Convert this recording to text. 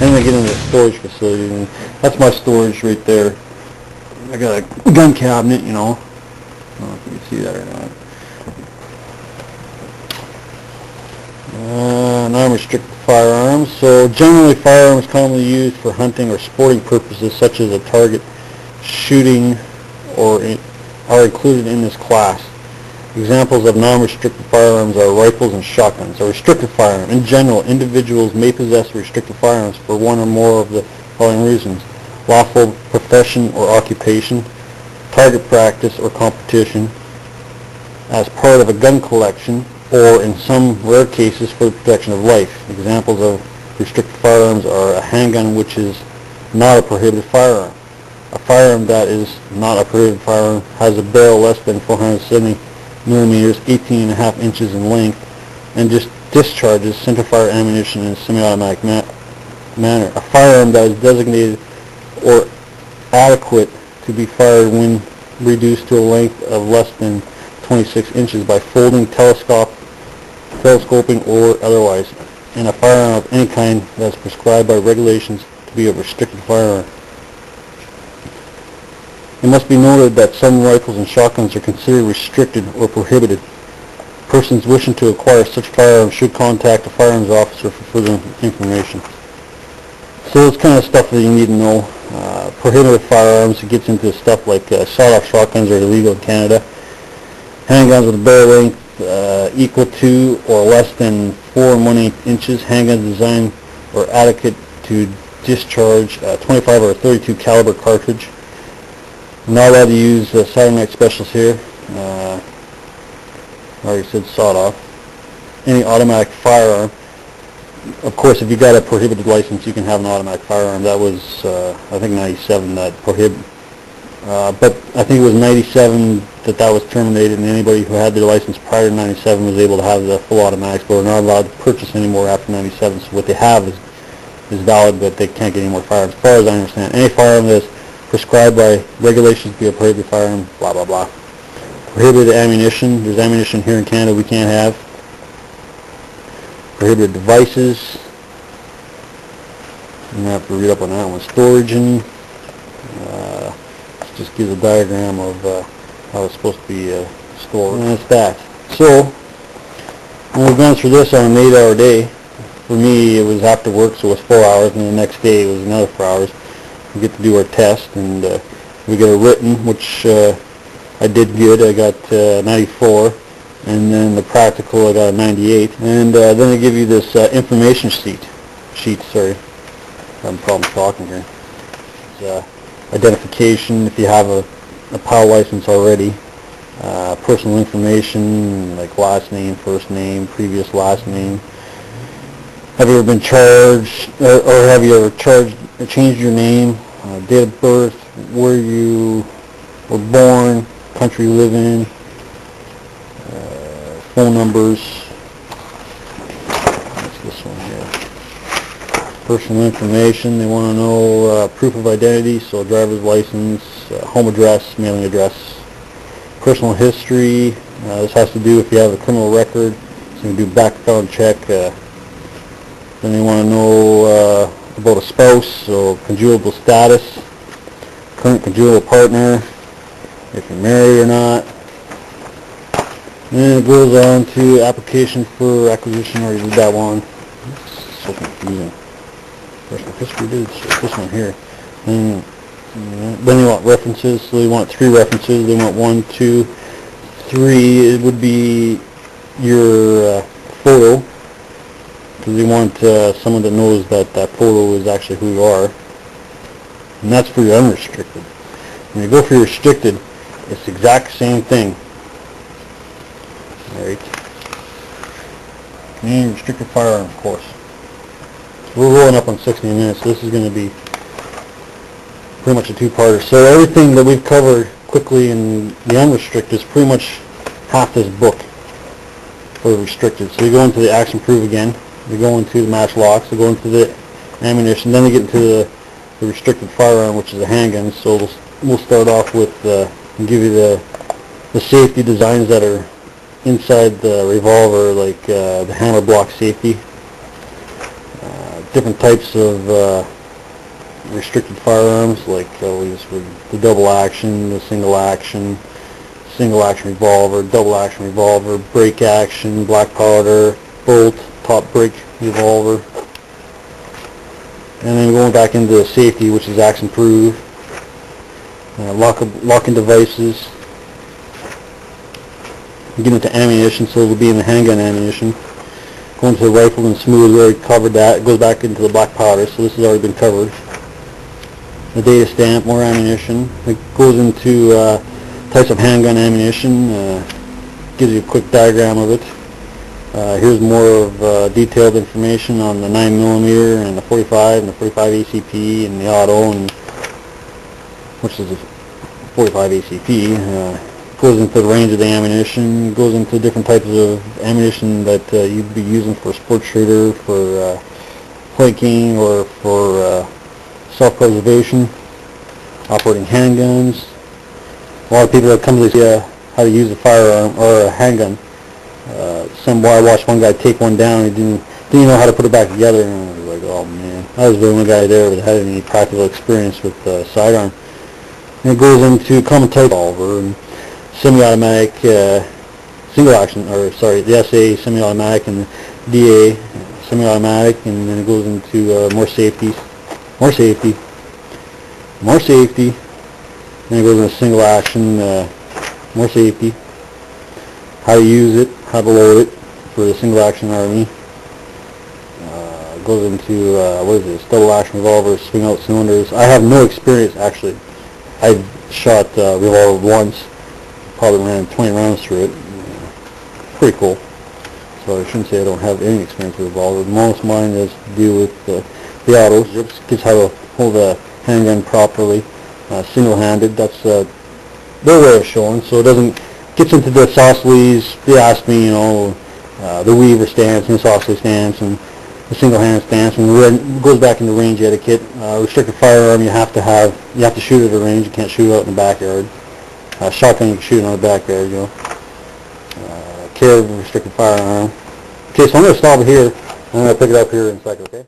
then I get into the storage facility, and that's my storage right there. I got a gun cabinet, you know. I don't know if you can see that or not. Non-restricted firearms. So generally firearms commonly used for hunting or sporting purposes such as a target shooting are included in this class. Examples of non-restricted firearms are rifles and shotguns. A restricted firearm. In general, individuals may possess restricted firearms for one or more of the following reasons: lawful profession or occupation, target practice or competition, as part of a gun collection, or in some rare cases for the protection of life. Examples of restricted firearms are a handgun, which is not a prohibited firearm. A firearm that is not a prohibited firearm has a barrel less than 470 millimeters, 18.5 inches in length, and just discharges centerfire ammunition in a semi-automatic manner. A firearm that is designated or adequate to be fired when reduced to a length of less than 26 inches by folding, telescoping, or otherwise, and a firearm of any kind that is prescribed by regulations to be a restricted firearm. It must be noted that some rifles and shotguns are considered restricted or prohibited. Persons wishing to acquire such firearms should contact a firearms officer for further information. So it's kind of stuff that you need to know. Prohibited firearms, it gets into stuff like sawed-off shotguns are illegal in Canada. Handguns with a barrel length equal to or less than 4 1/8 inches. Handguns designed or adequate to discharge 25 or 32 caliber cartridge. I'm not allowed to use Saturday Night Specials here. I already said sawed-off. Any automatic firearm. Of course, if you got a prohibited license, you can have an automatic firearm. That was, I think, 97 that prohibited. But I think it was 97 that was terminated, and anybody who had their license prior to 97 was able to have the full automatics, but we're not allowed to purchase anymore after 97. So what they have is valid, but they can't get any more firearms. As far as I understand, any firearm that is prescribed by regulations to be a prohibited firearm, blah, blah, blah. Prohibited ammunition. There's ammunition here in Canada we can't have. Prohibited devices. I'm going to have to read up on that one. Storage and just gives a diagram of how it's supposed to be stored. And that's that. So, when we've gone through this on an 8-hour day, for me it was after work, so it was 4 hours, and the next day it was another 4 hours. We get to do our test, and we get a written, which I did good. I got 94, and then the practical I got a 98. And then they give you this information sheet. I'm having problems talking here. It's, identification, if you have a POW license already, personal information like last name, first name, previous last name. Have you ever been charged, or have you ever changed your name, date of birth, where you were born, country you live in, phone numbers. What's this one here? Personal information. They want to know proof of identity, so driver's license, home address, mailing address. Personal history. This has to do if you have a criminal record. So you do background check. Then they want to know about a spouse, so conjugal status, current conjugal partner, if you're married or not. And then it goes on to application for acquisition, or you did that one. It's so confusing. Personal history, dude. So this one here. And then they want references, so they want 3 references. They want 1, 2, 3. It would be your photo, because they want someone that knows that that photo is actually who you are. And that's for your unrestricted. When you go for your restricted, it's the exact same thing. Alright. Canadian restricted firearm course. So we're rolling up on 60 minutes. So this is going to be pretty much a 2-parter. So everything that we've covered quickly in the unrestricted is pretty much half this book for the restricted. So you go into the action proof again. We go into the match locks. We go into the ammunition. Then we get into the restricted firearm, which is a handgun. So we'll start off with and give you the safety designs that are inside the revolver, like the hammer block safety. different types of restricted firearms, like the double action, the single action revolver, double action revolver, break action, black powder, bolt, top break revolver. And then going back into safety, which is action proof, locking devices. Get into ammunition, so it'll be in the handgun ammunition. Going to the rifle and smooth, we already covered that. It goes back into the black powder, so this has already been covered. The data stamp, more ammunition. It goes into types of handgun ammunition. Gives you a quick diagram of it. Here's more of detailed information on the 9mm and the 45 and the 45 ACP and the auto, and which is the 45 ACP. Goes into the range of the ammunition, goes into different types of ammunition that you'd be using for sport shooter, for hiking, or for self-preservation, operating handguns. A lot of people that come to see how to use a firearm or a handgun. I watched one guy take one down, he didn't know how to put it back together, and I was like, oh man. I was the only guy there that had any practical experience with sidearm. And it goes into common type revolver, and semi-automatic, single action, the SA semi-automatic and the DA semi-automatic, and then it goes into more safety, then it goes into single action, more safety, how to use it, how to load it for the single action army. Goes into, double action revolver, swing out cylinders. I have no experience actually. I've shot revolver once. Probably ran 20 rounds through it. Pretty cool. So I shouldn't say I don't have any experience with revolver. Most of mine is to do with the autos. Just how to hold a handgun properly, single-handed. That's their way of showing. So it doesn't gets into the isosceles. They ask me, the weaver stance and isosceles stance and the single-hand stance, and it goes back into range etiquette. Restricted firearm, you have to shoot at a range. You can't shoot out in the backyard. Shotgun, you can shoot on the backyard, Carry restricted firearm. Okay, so I'm going to stop it here. I'm going to pick it up here in a second, okay?